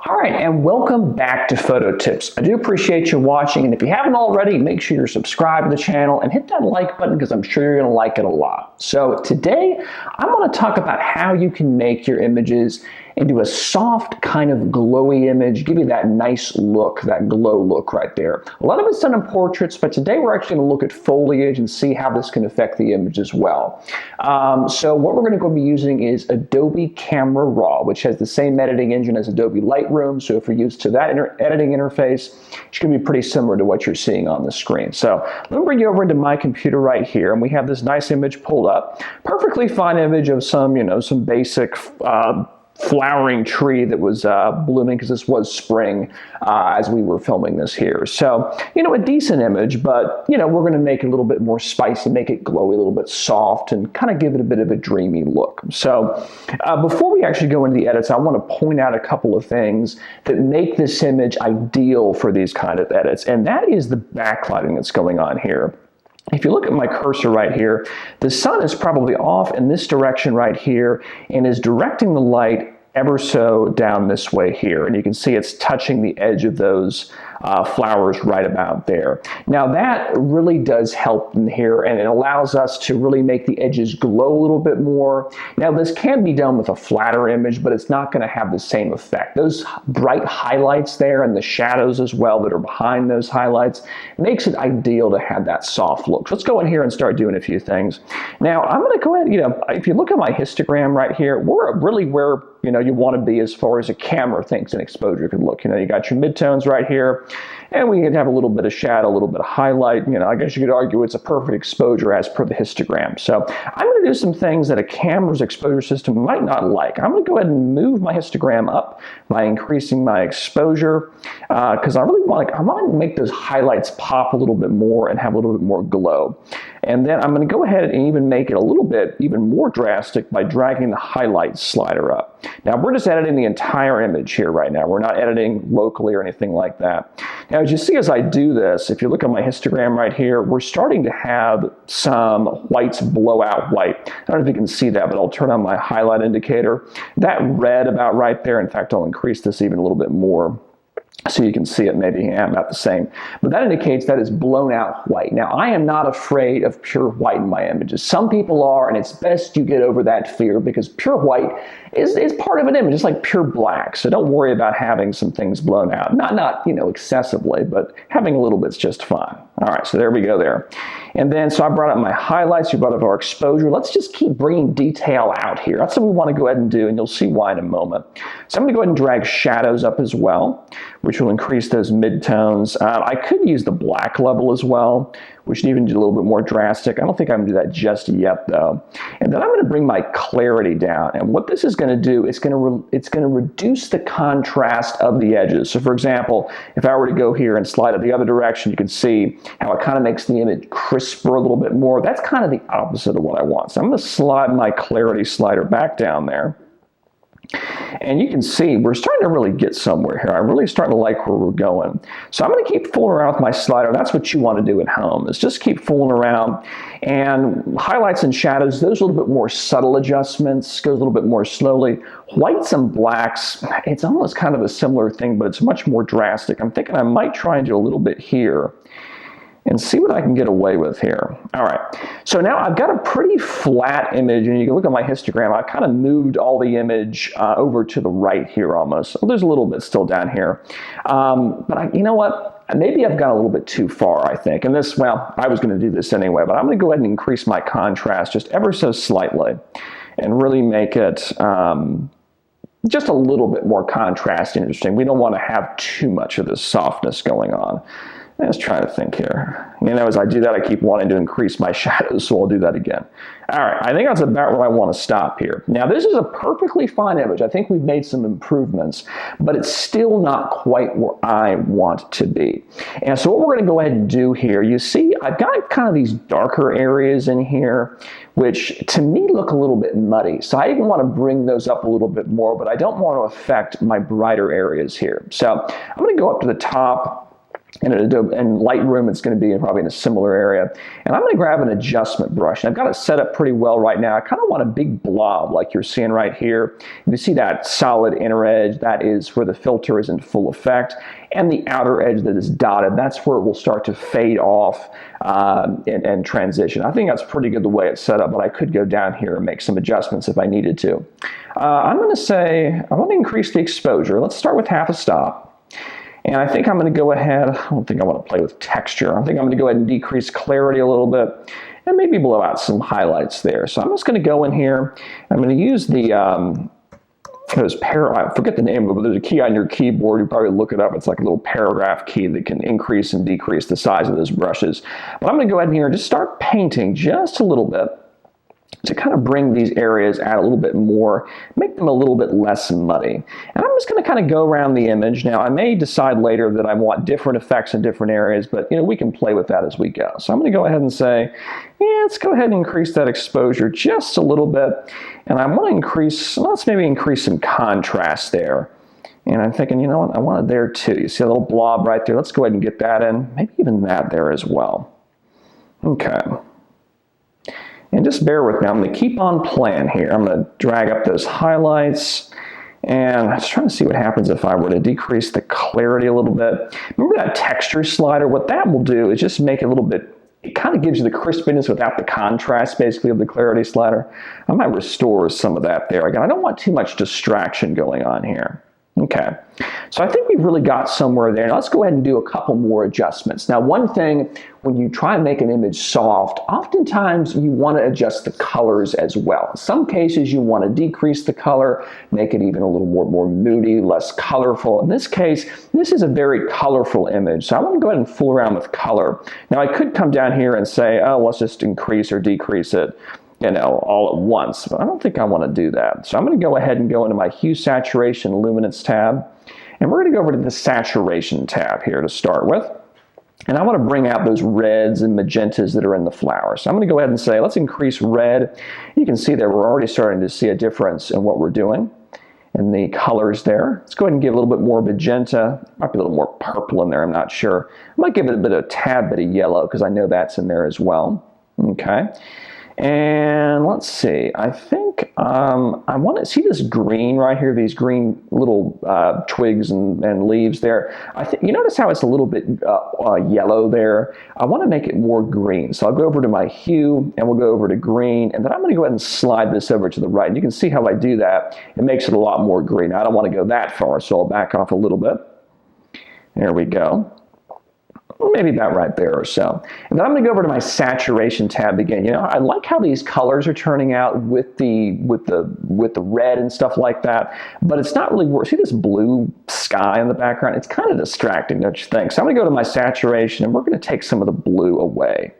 All right, and welcome back to Photo Tips. I do appreciate you watching, and if you haven't already, make sure you're subscribed to the channel and hit that like button because I'm sure you're going to like it a lot. So today, I'm going to talk about how you can make your images into a soft kind of glowy image, give you that nice look, that glow look right there. A lot of it's done in portraits, but today we're actually going to look at foliage and see how this can affect the image as well. So what we're going to go be using is Adobe Camera Raw, which has the same editing engine as Adobe Lightroom. So if you're used to that editing interface, it's going to be pretty similar to what you're seeing on the screen. So let me bring you over into my computer right here, and we have this nice image pulled up. Perfectly fine image of some, some basic flowering tree that was blooming because this was spring as we were filming this here. So, a decent image, but, we're going to make it a little bit more spicy, make it glowy, a little bit soft, and kind of give it a bit of a dreamy look. So, before we actually go into the edits, I want to point out a couple of things that make this image ideal for these kind of edits, and that is the backlighting that's going on here. If you look at my cursor right here, the sun is probably off in this direction right here and is directing the light ever so down this way here. And you can see it's touching the edge of those flowers right about there. Now that really does help in here, and it allows us to really make the edges glow a little bit more. Now this can be done with a flatter image, but it's not going to have the same effect. Those bright highlights there and the shadows as well that are behind those highlights makes it ideal to have that soft look. So let's go in here and start doing a few things. Now I'm going to go ahead, if you look at my histogram right here, we're really where you want to be as far as a camera thinks an exposure could look. You got your midtones right here, and we can have a little bit of shadow, a little bit of highlight. I guess you could argue it's a perfect exposure as per the histogram. So I'm going to do some things that a camera's exposure system might not like. I'm going to go ahead and move my histogram up by increasing my exposure because I want to make those highlights pop a little bit more and have a little bit more glow. And then I'm going to go ahead and even make it a little bit even more drastic by dragging the highlight slider up. Now we're just editing the entire image here right now. We're not editing locally or anything like that. Now as you see as I do this, if you look at my histogram right here, we're starting to have some whites blow out white. I don't know if you can see that, but I'll turn on my highlight indicator. That red about right there, in fact I'll increase this even a little bit more so you can see it maybe about the same. But that indicates that it's blown out white. Now, I am not afraid of pure white in my images. Some people are, and it's best you get over that fear because pure white is part of an image. It's like pure black. So don't worry about having some things blown out. Not excessively, but having a little bit's just fine. All right, so there we go there. And then, so I brought up my highlights, we brought up our exposure. Let's just keep bringing detail out here. That's what we want to go ahead and do, and you'll see why in a moment. So I'm going to go ahead and drag shadows up as well, which will increase those midtones. I could use the black level as well, which would even do a little bit more drastic. I don't think I'm going to do that just yet, though. And then I'm going to bring my clarity down. And what this is going to do, it's going to reduce the contrast of the edges. So for example, if I were to go here and slide it the other direction, you can see how it kind of makes the image crisper a little bit more. That's kind of the opposite of what I want. So I'm going to slide my clarity slider back down there. And you can see we're starting to really get somewhere here. I'm really starting to like where we're going. So I'm going to keep fooling around with my slider. That's what you want to do at home, is just keep fooling around. And highlights and shadows, those are a little bit more subtle adjustments, goes a little bit more slowly. Whites and blacks, it's almost kind of a similar thing, but it's much more drastic. I'm thinking I might try and do a little bit here and see what I can get away with here. All right, so now I've got a pretty flat image, and you can look at my histogram. I've kind of moved all the image over to the right here almost. So there's a little bit still down here. But you know what? Maybe I've gone a little bit too far, I think. And this, well, I was gonna do this anyway, but I'm gonna go ahead and increase my contrast just ever so slightly and really make it just a little bit more contrast interesting. We don't wanna have too much of this softness going on. Let's try to think here. As I do that, I keep wanting to increase my shadows, so I'll do that again. All right, I think that's about where I want to stop here. Now, this is a perfectly fine image. I think we've made some improvements, but it's still not quite where I want to be. And so what we're going to go ahead and do here, you see, I've got kind of these darker areas in here, which to me look a little bit muddy. So I even want to bring those up a little bit more, but I don't want to affect my brighter areas here. So I'm going to go up to the top in Adobe and Lightroom, it's going to be probably in a similar area. And I'm going to grab an adjustment brush. And I've got it set up pretty well right now. I kind of want a big blob like you're seeing right here. You see that solid inner edge, that is where the filter is in full effect. And the outer edge that is dotted, that's where it will start to fade off and transition. I think that's pretty good the way it's set up, but I could go down here and make some adjustments if I needed to. I'm going to say, I want to increase the exposure. Let's start with half a stop. And I think I'm going to go ahead, I don't think I want to play with texture. I think I'm going to go ahead and decrease clarity a little bit and maybe blow out some highlights there. So I'm just going to go in here. I'm going to use the, I forget the name of it, but there's a key on your keyboard. You probably look it up. It's like a little paragraph key that can increase and decrease the size of those brushes. But I'm going to go ahead here and just start painting just a little bit to kind of bring these areas out a little bit more, make them a little bit less muddy. And I'm just going to kind of go around the image. Now, I may decide later that I want different effects in different areas, but we can play with that as we go. So I'm going to go ahead and say, yeah, let's go ahead and increase that exposure just a little bit. And I want to increase, let's maybe increase some contrast there. And I'm thinking, you know what, I want it there too. You see a little blob right there. Let's go ahead and get that in. Maybe even that there as well. Okay. And just bear with me, I'm going to keep on playing here. I'm going to drag up those highlights, and I'm just trying to see what happens if I were to decrease the clarity a little bit. Remember that texture slider? What that will do is just make it a little bit, it kind of gives you the crispiness without the contrast, basically, of the clarity slider. I might restore some of that there. Again, I don't want too much distraction going on here. Okay, so I think we've really got somewhere there. Now let's go ahead and do a couple more adjustments. Now, one thing, when you try and make an image soft, oftentimes you want to adjust the colors as well. In some cases, you want to decrease the color, make it even a little more moody, less colorful. In this case, this is a very colorful image, so I want to go ahead and fool around with color. Now, I could come down here and say, oh, let's just increase or decrease it, all at once, but I don't think I want to do that. So I'm going to go ahead and go into my Hue, Saturation, Luminance tab, and we're going to go over to the Saturation tab here to start with. And I want to bring out those reds and magentas that are in the flower. So I'm going to go ahead and say, let's increase red. You can see that we're already starting to see a difference in what we're doing in the colors there. Let's go ahead and give a little bit more magenta. Might be a little more purple in there, I'm not sure. I might give it a tad bit of yellow because I know that's in there as well. Okay. And let's see, I think I want to see this green right here, these green little twigs and leaves there. I think you notice how it's a little bit yellow there. I want to make it more green. So I'll go over to my hue and we'll go over to green, and then I'm going to go ahead and slide this over to the right. And you can see how I do that. It makes it a lot more green. I don't want to go that far, so I'll back off a little bit. There we go. Maybe about right there or so. And then I'm going to go over to my saturation tab again. I like how these colors are turning out with the red and stuff like that, but it's not really worth. See this blue sky in the background? It's kind of distracting, don't you think? So I'm going to go to my saturation, and we're going to take some of the blue away.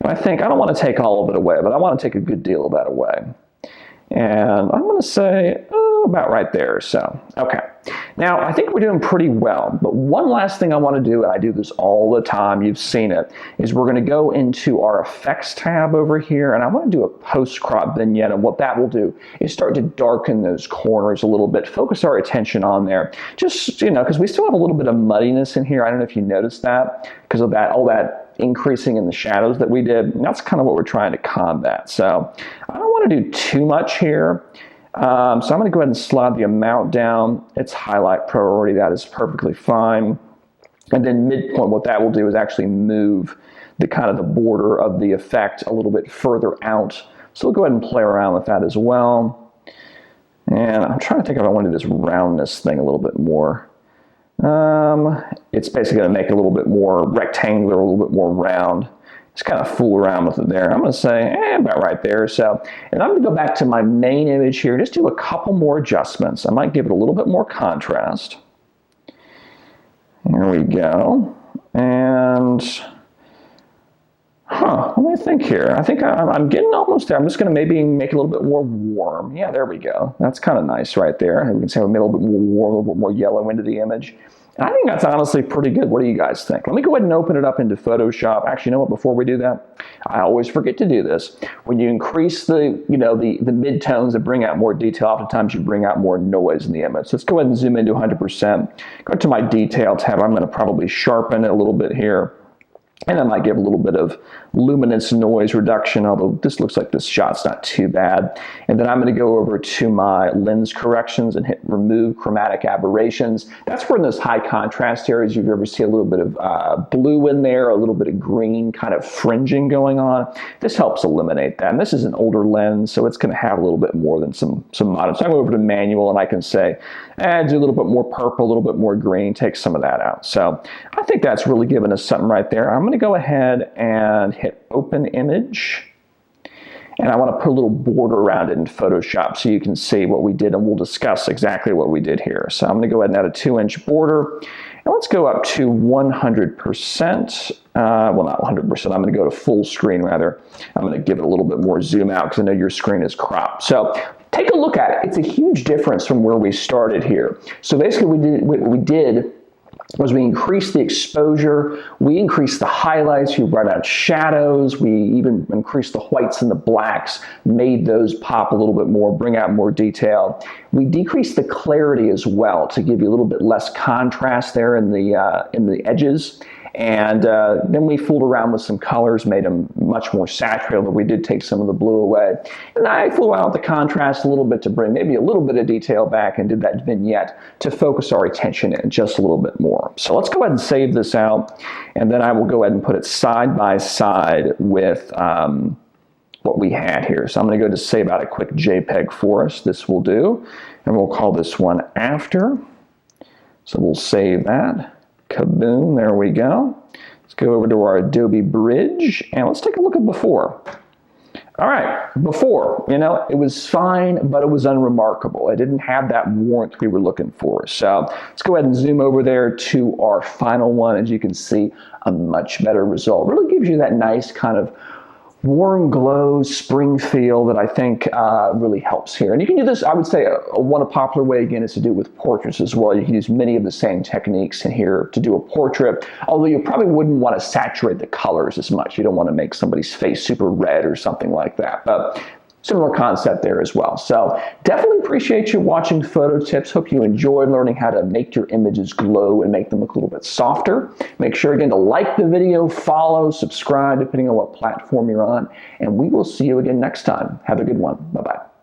And I think I don't want to take all of it away, but I want to take a good deal of that away. And I'm going to say, about right there or so. Okay. Now, I think we're doing pretty well, but one last thing I want to do, and I do this all the time, you've seen it, is we're going to go into our Effects tab over here, and I want to do a post-crop vignette, and what that will do is start to darken those corners a little bit, focus our attention on there, just, because we still have a little bit of muddiness in here. I don't know if you noticed that, because of that, all that increasing in the shadows that we did. And that's kind of what we're trying to combat. So I don't want to do too much here. So I'm going to go ahead and slide the amount down. It's highlight priority. That is perfectly fine. And then midpoint, what that will do is actually move the kind of the border of the effect a little bit further out. So we'll go ahead and play around with that as well. And I'm trying to think if I want to do this roundness thing a little bit more. It's basically going to make it a little bit more rectangular, a little bit more round. Just kind of fool around with it there. I'm going to say, about right there. So, and I'm going to go back to my main image here, just do a couple more adjustments. I might give it a little bit more contrast. There we go. And, let me think here. I think I'm getting almost there. I'm just going to maybe make it a little bit more warm. Yeah, there we go. That's kind of nice right there. And we can say we made a little bit more warm, a little bit more yellow into the image. And I think that's honestly pretty good. What do you guys think? Let me go ahead and open it up into Photoshop. Actually, you know what? Before we do that, I always forget to do this. When you increase the midtones and bring out more detail, oftentimes you bring out more noise in the image. So let's go ahead and zoom into 100%. Go to my detail tab. I'm going to probably sharpen it a little bit here. And I might give a little bit of luminance noise reduction, although this looks like this shot's not too bad. And then I'm going to go over to my lens corrections and hit remove chromatic aberrations. That's where in those high contrast areas you ever see a little bit of blue in there, a little bit of green kind of fringing going on. This helps eliminate that. And this is an older lens, so it's going to have a little bit more than some modern. So I go over to manual and I can say, do a little bit more purple, a little bit more green, take some of that out. So I think that's really giving us something right there. I'm going to go ahead and hit open image, and I want to put a little border around it in Photoshop so you can see what we did, and we'll discuss exactly what we did here. So I'm going to go ahead and add a 2-inch border, and let's go up to 100%. Well, not 100%. I'm going to go to full screen rather. I'm going to give it a little bit more zoom out because I know your screen is cropped. So take a look at it. It's a huge difference from where we started here. So basically what we did was we increased the exposure, we increased the highlights, we brought out shadows, we even increased the whites and the blacks, made those pop a little bit more, bring out more detail. We decreased the clarity as well to give you a little bit less contrast there in the edges. And then we fooled around with some colors, made them much more saturated, but we did take some of the blue away. And I fooled around with the contrast a little bit to bring maybe a little bit of detail back and did that vignette to focus our attention in just a little bit more. So let's go ahead and save this out, and then I will go ahead and put it side by side with what we had here. So I'm going to go to save out a quick JPEG for us. This will do, and we'll call this one after. So we'll save that. Kaboom, there we go. Let's go over to our Adobe Bridge, and let's take a look at before. All right, before, it was fine, but it was unremarkable. It didn't have that warmth we were looking for. So let's go ahead and zoom over there to our final one. As you can see, a much better result. Really gives you that nice kind of warm glow, spring feel that I think really helps here. And you can do this, I would say, one popular way, again, is to do it with portraits as well. You can use many of the same techniques in here to do a portrait, although you probably wouldn't want to saturate the colors as much. You don't want to make somebody's face super red or something like that. But similar concept there as well. So definitely appreciate you watching Photo Tips. Hope you enjoyed learning how to make your images glow and make them look a little bit softer. Make sure again to like the video, follow, subscribe, depending on what platform you're on, and we will see you again next time. Have a good one. Bye-bye.